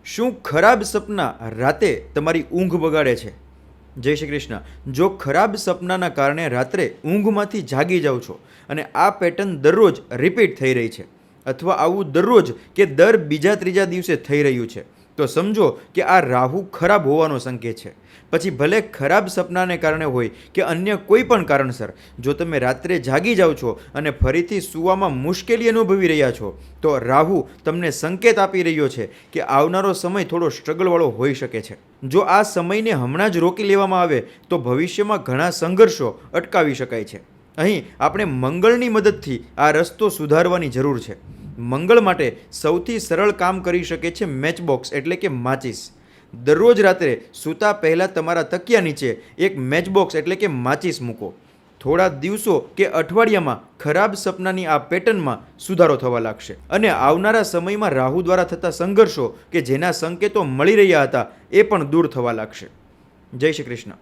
શું ખરાબ સપના રાતે તમારી ઊંઘ બગાડે છે? જય શ્રી કૃષ્ણ. જો ખરાબ સપનાના કારણે રાત્રે ઊંઘમાંથી જાગી જાઓ છો અને આ પેટર્ન દરરોજ રિપીટ થઈ રહી છે, અથવા આવું દરરોજ કે દર બીજા ત્રીજા દિવસે થઈ રહ્યું છે, તો સમજો કે આ રાહુ ખરાબ હોવાનો સંકેત છે. પછી ભલે ખરાબ સપનાને કારણે હોય કે અન્ય કોઈ પણ કારણસર, જો તમે રાત્રે જાગી જાઓ છો અને ફરીથી સૂવામાં મુશ્કેલી અનુભવી રહ્યા છો, તો રાહુ તમને સંકેત આપી રહ્યો છે કે આવનારો સમય થોડો સ્ટ્રગલવાળો હોઈ શકે છે. જો આ સમયને હમણાં જ રોકી લેવામાં આવે તો ભવિષ્યમાં ઘણા સંઘર્ષો અટકાવી શકાય છે. અહીં આપણે મંગળની મદદથી આ રસ્તો સુધારવાની જરૂર છે. મંગળ માટે સૌથી સરળ કામ કરી શકે છે મેચબોક્સ એટલે કે માચિસ. દરરોજ રાત્રે સૂતા પહેલાં તમારા તકિયા નીચે એક મેચબોક્સ એટલે કે માચિસ મૂકો. થોડા દિવસો કે અઠવાડિયામાં ખરાબ સપનાની આ પેટર્નમાં સુધારો થવા લાગશે અને આવનારા સમયમાં રાહુ દ્વારા થતા સંઘર્ષો કે જેના સંકેતો મળી રહ્યા હતા એ પણ દૂર થવા લાગશે. જય શ્રી કૃષ્ણ.